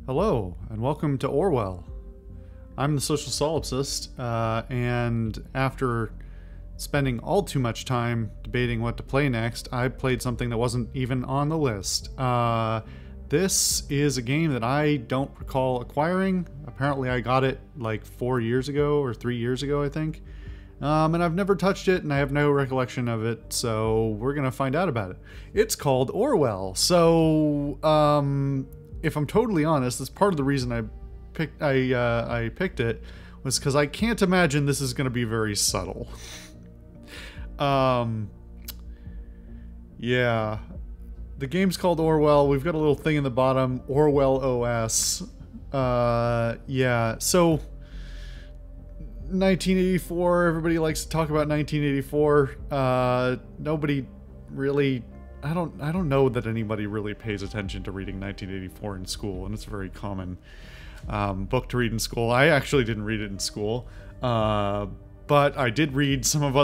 Hello, and welcome to Orwell. I'm the social solipsist, and after spending all too much time debating what to play next, I played something that wasn't even on the list. This is a game that I don't recall acquiring. Apparently I got it like 4 years ago, or 3 years ago, I think. And I've never touched it, and I have no recollection of it, so we're gonna find out about it. It's called Orwell. So, if I'm totally honest, that's part of the reason I picked it was because I can't imagine this is gonna be very subtle. Yeah. The game's called Orwell. We've got a little thing in the bottom, Orwell OS. Yeah, so 1984, everybody likes to talk about 1984. Nobody really, I don't know that anybody really pays attention to reading 1984 in school, and it's a very common book to read in school. I actually didn't read it in school, but I did read some of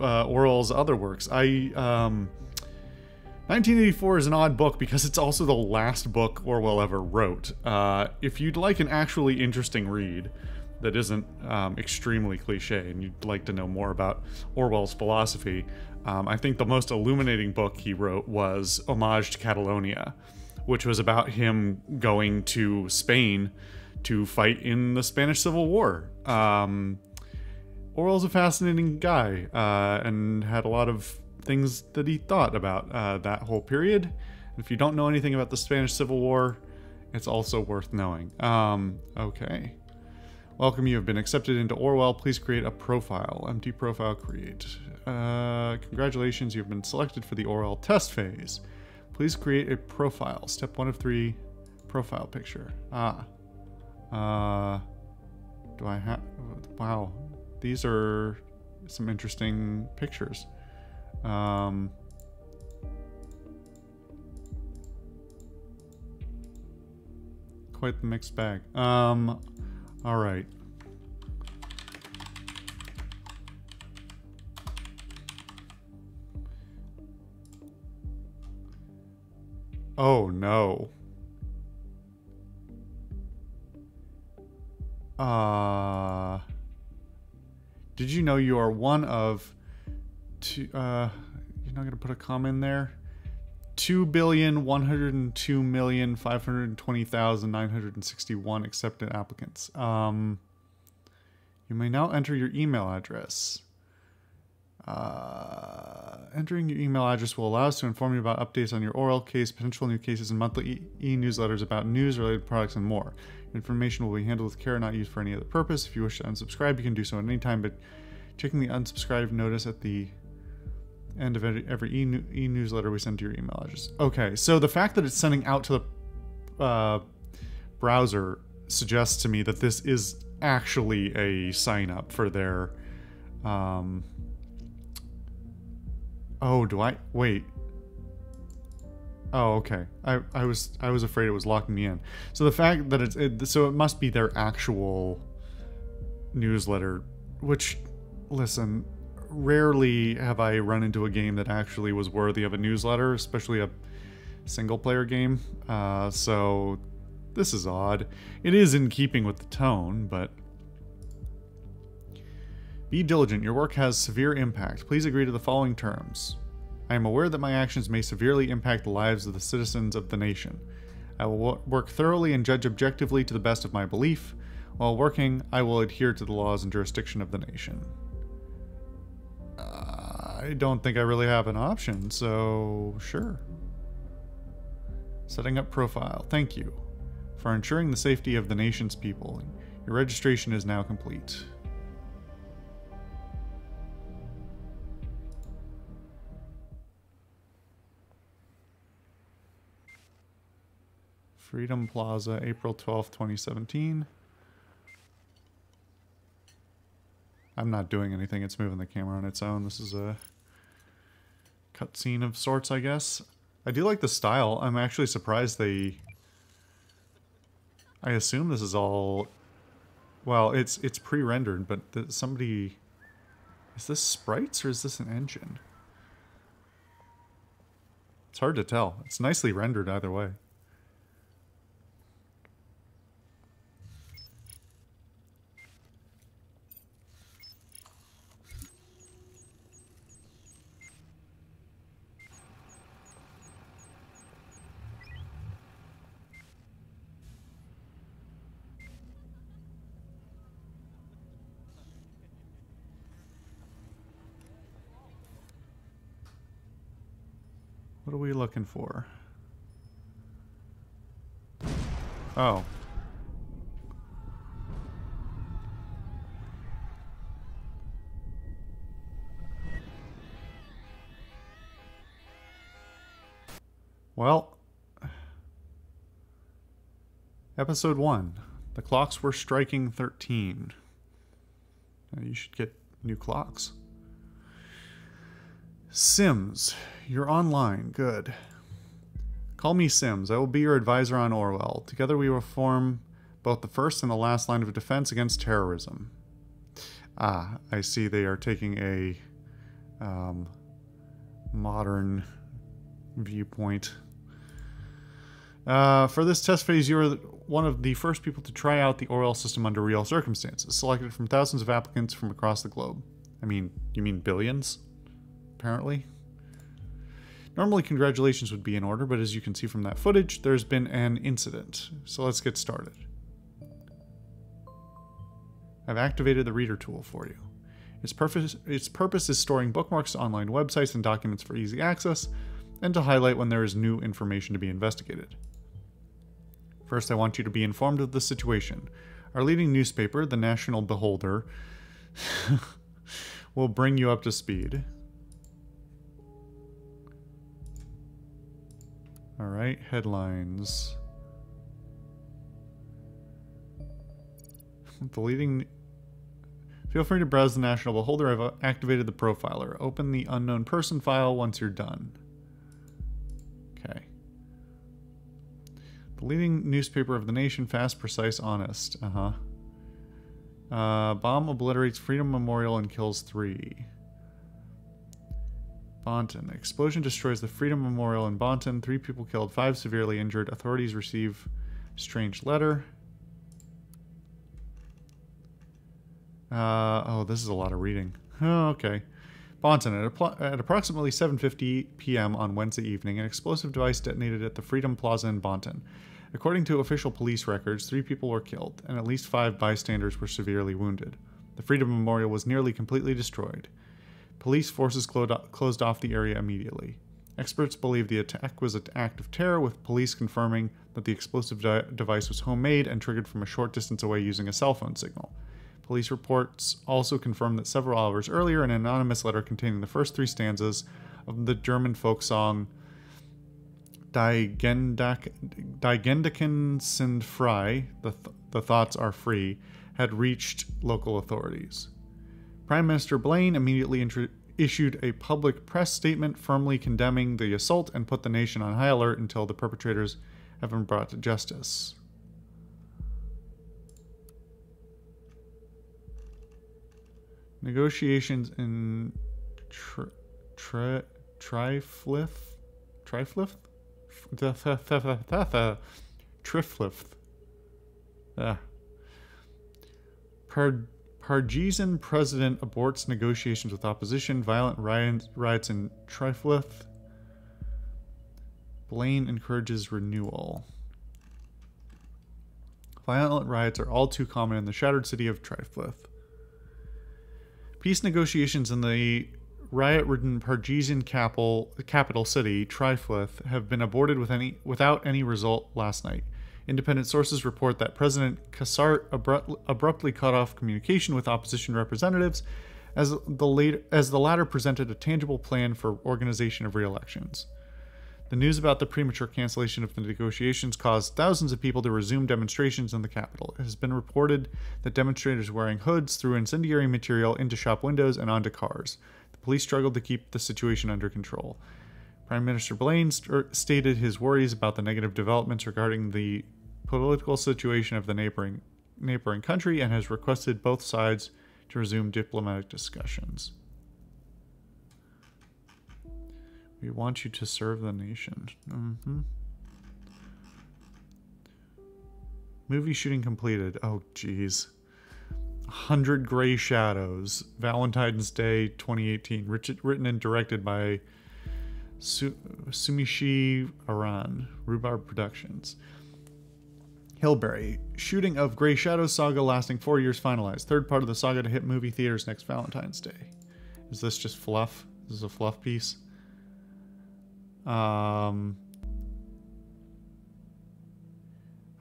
Orwell's other works. 1984 is an odd book because it's also the last book Orwell ever wrote. If you'd like an actually interesting read that isn't extremely cliche and you'd like to know more about Orwell's philosophy, I think the most illuminating book he wrote was Homage to Catalonia, which was about him going to Spain to fight in the Spanish Civil War. Orwell's a fascinating guy and had a lot of things that he thought about that whole period. And if you don't know anything about the Spanish Civil War, it's also worth knowing. Okay. Welcome, you have been accepted into Orwell. Please create a profile. Empty profile, create. Congratulations, you've been selected for the Orwell test phase. Please create a profile. Step 1 of 3, profile picture. Do I have... Wow. These are some interesting pictures. Quite the mixed bag. All right. Oh no. Did you know you are one of two, you're not gonna put a comma in there? 2,102,520,961 accepted applicants. You may now enter your email address. Entering your email address will allow us to inform you about updates on your Orwell case, potential new cases, and monthly e-newsletters about news-related products and more. Information will be handled with care, not used for any other purpose. If you wish to unsubscribe, you can do so at any time, but checking the unsubscribe notice at the end of every e-newsletter we send to your email address. Okay, so the fact that it's sending out to the browser suggests to me that this is actually a sign-up for their... Oh, do I... Wait. Oh, okay. I was afraid it was locking me in. So the fact that so it must be their actual newsletter, which, listen, rarely have I run into a game that actually was worthy of a newsletter, especially a single-player game. So this is odd. It is in keeping with the tone, but... Be diligent. Your work has severe impact. Please agree to the following terms. I am aware that my actions may severely impact the lives of the citizens of the nation. I will work thoroughly and judge objectively to the best of my belief. While working, I will adhere to the laws and jurisdiction of the nation. I don't think I really have an option, so sure. Setting up profile. Thank you for ensuring the safety of the nation's people. Your registration is now complete. Freedom Plaza, April 12th, 2017. I'm not doing anything, it's moving the camera on its own. This is a cutscene of sorts, I guess. I do like the style. I'm actually surprised they... I assume this is all... Well, it's pre-rendered, but somebody... Is this sprites or is this an engine? It's hard to tell. It's nicely rendered either way. What are we looking for? Oh. Well, episode 1. The clocks were striking 13. You should get new clocks. Sims, you're online. Good. Call me Sims. I will be your advisor on Orwell. Together we will form both the first and the last line of defense against terrorism. Ah, I see they are taking a modern viewpoint. For this test phase, you are one of the first people to try out the Orwell system under real circumstances, selected from thousands of applicants from across the globe. I mean, you mean billions? Apparently. Normally, congratulations would be in order, but as you can see from that footage, there's been an incident. So let's get started. I've activated the reader tool for you. Its purpose is storing bookmarks to online websites and documents for easy access, and to highlight when there is new information to be investigated. First, I want you to be informed of the situation. Our leading newspaper, the National Beholder, will bring you up to speed. Alright, headlines. The leading... Feel free to browse the National Beholder. I've activated the profiler. Open the unknown person file once you're done. Okay. The leading newspaper of the nation, fast, precise, honest. Bomb obliterates Freedom Memorial and kills 3. Bonton. Explosion destroys the Freedom Memorial in Bonton. 3 people killed, 5 severely injured. Authorities receive strange letter. Oh, this is a lot of reading. Oh, okay. Bonton. At approximately 7:50 p.m. on Wednesday evening, an explosive device detonated at the Freedom Plaza in Bonton. According to official police records, 3 people were killed, and at least 5 bystanders were severely wounded. The Freedom Memorial was nearly completely destroyed. Police forces closed off the area immediately. Experts believe the attack was an act of terror, with police confirming that the explosive device was homemade and triggered from a short distance away using a cell phone signal. Police reports also confirm that several hours earlier, an anonymous letter containing the first 3 stanzas of the German folk song Die Gedanken sind frei, the thoughts are free, had reached local authorities. Prime Minister Blaine immediately issued a public press statement firmly condemning the assault and put the nation on high alert until the perpetrators have been brought to justice. Negotiations in Triflith? Pargesian president aborts negotiations with opposition. Violent riots in Triflith. Blaine encourages renewal. Violent riots are all too common in the shattered city of Triflith. Peace negotiations in the riot-ridden Pargesian capital city, Triflith, have been aborted without any result last night. Independent sources report that President Kassart abruptly cut off communication with opposition representatives as the latter presented a tangible plan for organization of re-elections. The news about the premature cancellation of the negotiations caused thousands of people to resume demonstrations in the capital. It has been reported that demonstrators wearing hoods threw incendiary material into shop windows and onto cars. The police struggled to keep the situation under control. Prime Minister Blaine stated his worries about the negative developments regarding the political situation of the neighboring country and has requested both sides to resume diplomatic discussions. We want you to serve the nation. Movie shooting completed. Oh, jeez. 100 Gray Shadows. Valentine's Day 2018. Written and directed by Sumishi Aran. Rhubarb Productions. Hillberry. Shooting of Gray Shadows saga lasting 4 years finalized. Third part of the saga to hit movie theaters next Valentine's Day. Is this just fluff? Is this a fluff piece? I'm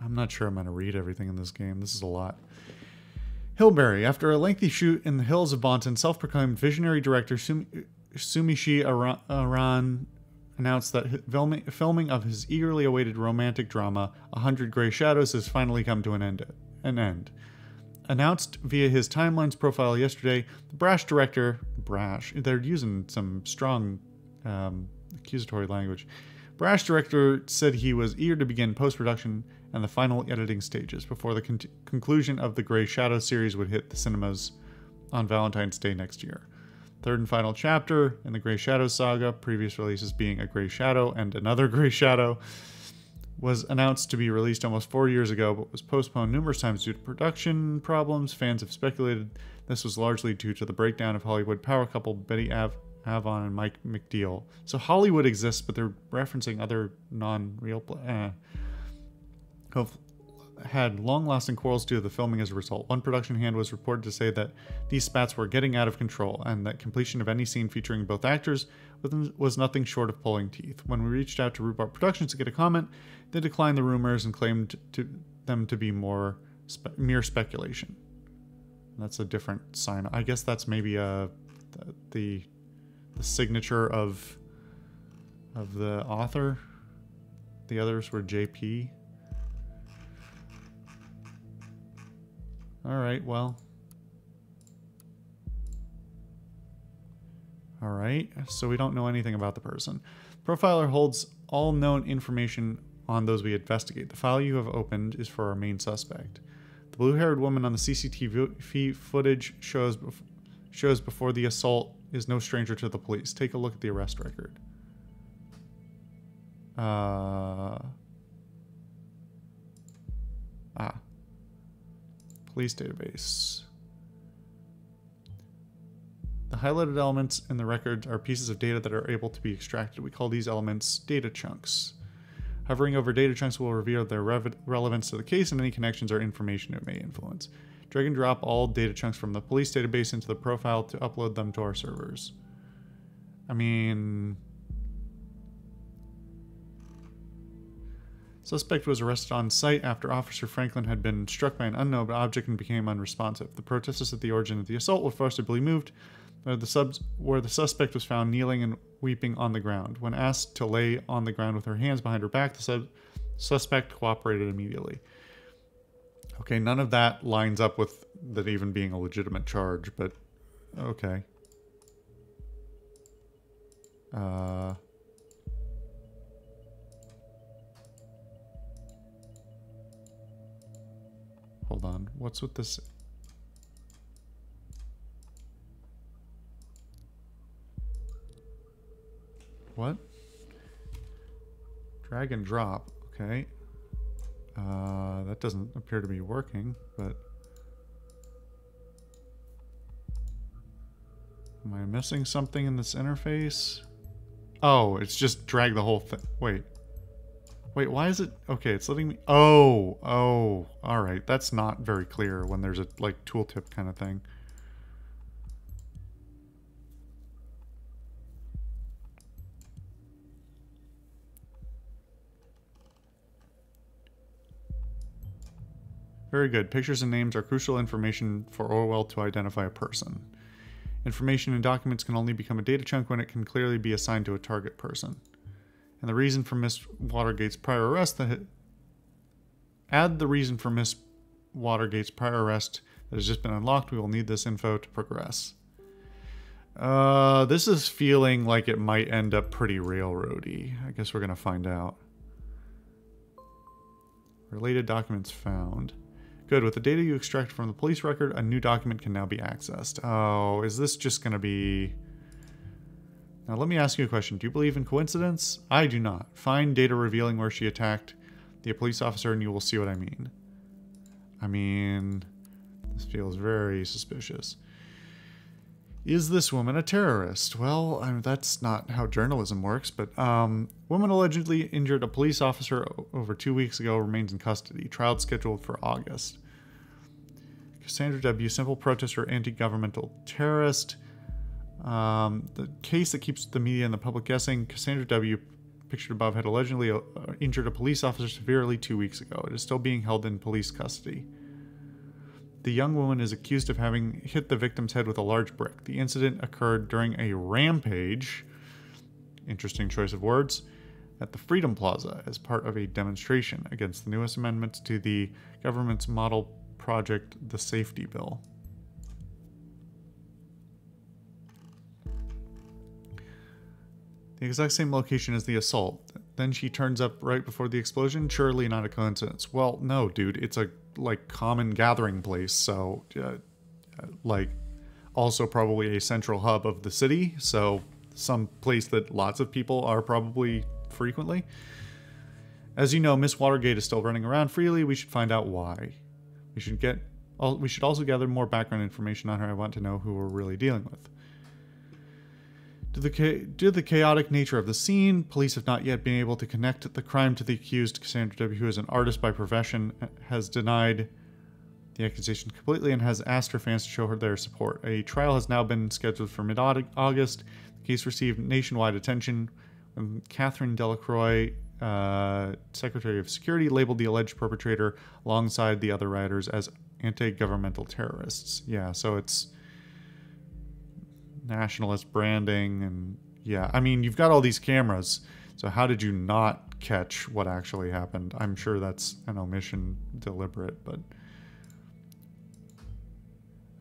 not sure I'm going to read everything in this game. This is a lot. Hillberry. After a lengthy shoot in the hills of Bonton, self-proclaimed visionary director Sumishi Aran announced that filming of his eagerly awaited romantic drama, 100 Grey Shadows, has finally come to an end. Announced via his Timelines profile yesterday, the brash director... Brash? They're using some strong accusatory language. Brash director said he was eager to begin post-production and the final editing stages before the conclusion of the Grey Shadow series would hit the cinemas on Valentine's Day next year. Third and final chapter in the Grey Shadow saga, previous releases being A Grey Shadow and Another Grey Shadow, was announced to be released almost 4 years ago, but was postponed numerous times due to production problems. Fans have speculated this was largely due to the breakdown of Hollywood power couple Betty Avon and Mike McDeal. So Hollywood exists, but they're referencing other non-real have had long-lasting quarrels due to the filming as a result. One production hand was reported to say that these spats were getting out of control and that completion of any scene featuring both actors was nothing short of pulling teeth. When we reached out to Rhubarb Productions to get a comment, they declined the rumors and claimed them to be mere speculation. That's a different sign. I guess that's maybe the signature of the author. The others were JP. Alright, well. Alright, so we don't know anything about the person. Profiler holds all known information on those we investigate. The file you have opened is for our main suspect. The blue-haired woman on the CCTV footage shows before the assault is no stranger to the police. Take a look at the arrest record. Police database. The highlighted elements in the record are pieces of data that are able to be extracted. We call these elements data chunks. Hovering over data chunks will reveal their relevance to the case and any connections or information it may influence. Drag and drop all data chunks from the police database into the profile to upload them to our servers. I mean... Suspect was arrested on site after Officer Franklin had been struck by an unknown object and became unresponsive. The protesters at the origin of the assault were forcibly moved, where the suspect was found kneeling and weeping on the ground. When asked to lay on the ground with her hands behind her back, the suspect cooperated immediately. Okay, none of that lines up with that even being a legitimate charge, but okay. Hold on. What's with this? What? Drag and drop. Okay. That doesn't appear to be working, but... Am I missing something in this interface? Oh, it's just drag the whole thing. Wait. Wait, why is it... Okay, it's letting me... Oh, alright. That's not very clear when there's a, like, tooltip kind of thing. Very good. Pictures and names are crucial information for Orwell to identify a person. Information in documents can only become a data chunk when it can clearly be assigned to a target person. And the reason for Miss Watergate's prior arrest add the reason for Miss Watergate's prior arrest that has just been unlocked. We will need this info to progress. This is feeling like it might end up pretty railroady. I guess we're gonna find out. Related documents found. Good. With the data you extract from the police record, a new document can now be accessed. Oh, is this just gonna be... Now let me ask you a question. Do you believe in coincidence? I do not. Find data revealing where she attacked the police officer and you will see what I mean. I mean, this feels very suspicious. Is this woman a terrorist? Well, that's not how journalism works, but woman allegedly injured a police officer over 2 weeks ago remains in custody. Trial scheduled for August. Cassandra W., simple protester, anti-governmental terrorist. The case that keeps the media and the public guessing, Cassandra W. pictured above had allegedly injured a police officer severely 2 weeks ago. It is still being held in police custody. The young woman is accused of having hit the victim's head with a large brick. The incident occurred during a rampage, interesting choice of words, at the Freedom Plaza as part of a demonstration against the newest amendments to the government's model project, the Safety Bill. The exact same location as the assault. Then she turns up right before the explosion? Surely not a coincidence. Well, no, dude. It's a, common gathering place, so, also probably a central hub of the city, so some place that lots of people are probably frequently. As you know, Miss Watergate is still running around freely. We should find out why. We should also gather more background information on her. I want to know who we're really dealing with. Due to the chaotic nature of the scene, police have not yet been able to connect the crime to the accused. Cassandra W., who is an artist by profession, has denied the accusation completely and has asked her fans to show her their support. A trial has now been scheduled for mid-August. The case received nationwide attention when Catherine Delacroix, Secretary of Security, labeled the alleged perpetrator alongside the other rioters as anti-governmental terrorists. Yeah, so it's nationalist branding, and yeah, I mean, you've got all these cameras, so how did you not catch what actually happened? I'm sure that's an omission, deliberate, but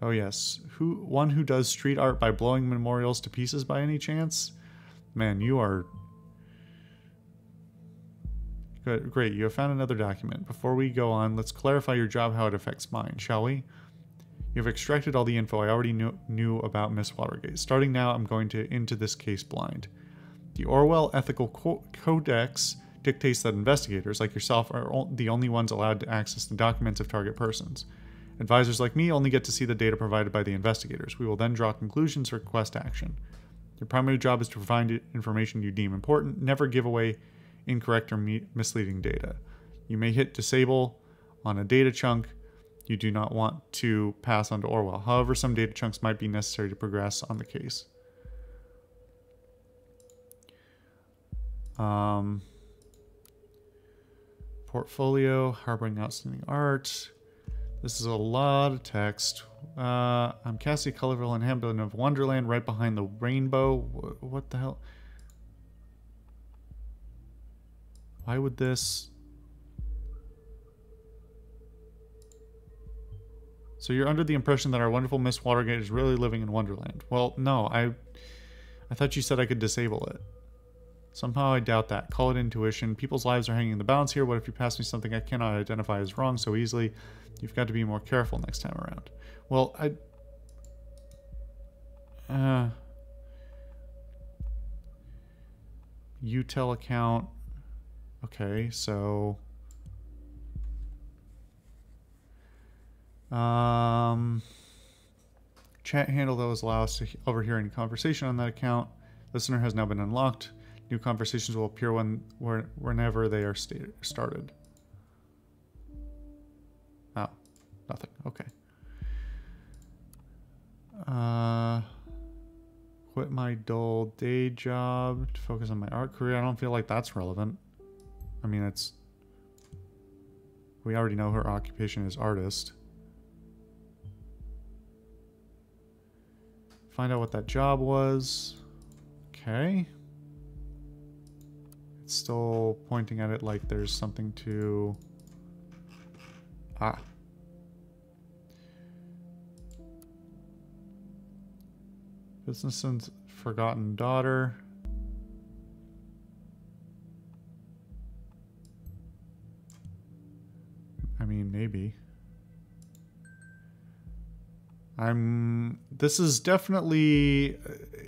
oh yes, one who does street art by blowing memorials to pieces by any chance? Man, you are good. Great, you have found another document. Before we go on, let's clarify your job, how it affects mine, shall we? You've extracted all the info I already knew about Miss Watergate. Starting now, I'm going into this case blind. The Orwell Ethical Codex dictates that investigators, like yourself, are the only ones allowed to access the documents of target persons. Advisors like me only get to see the data provided by the investigators. We will then draw conclusions or request action. Your primary job is to provide information you deem important. Never give away incorrect or misleading data. You may hit disable on a data chunk you do not want to pass on to Orwell. However, some data chunks might be necessary to progress on the case. Portfolio, harboring outstanding art. This is a lot of text. I'm Cassie Culliverall, inhabitant of Wonderland, right behind the rainbow. What the hell? Why would this... So you're under the impression that our wonderful Miss Watergate is really living in Wonderland. Well, no, I thought you said I could disable it. Somehow I doubt that. Call it intuition. People's lives are hanging in the balance here. What if you pass me something I cannot identify as wrong so easily? You've got to be more careful next time around. Well, Utel account. Okay, so... Chat handle that was allow us to overhear any conversation on that account. Listener has now been unlocked. New conversations will appear whenever they are started. Oh, nothing. Okay. Quit my dull day job to focus on my art career. I don't feel like that's relevant. I mean, we already know her occupation is artist. Find out what that job was. Okay. It's still pointing at it like there's something to... Ah. Businessman's forgotten daughter. I mean, maybe. This is definitely,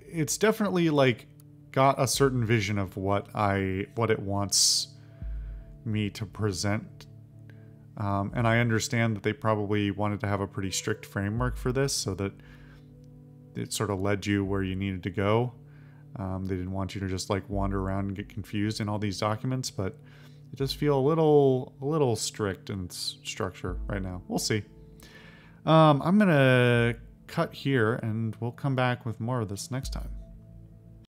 it's definitely like got a certain vision of what it wants me to present. And I understand that they probably wanted to have a pretty strict framework for this so that it sort of led you where you needed to go. They didn't want you to just like wander around and get confused in all these documents, but it does feel a little strict in its structure right now. We'll see. I'm going to cut here and we'll come back with more of this next time.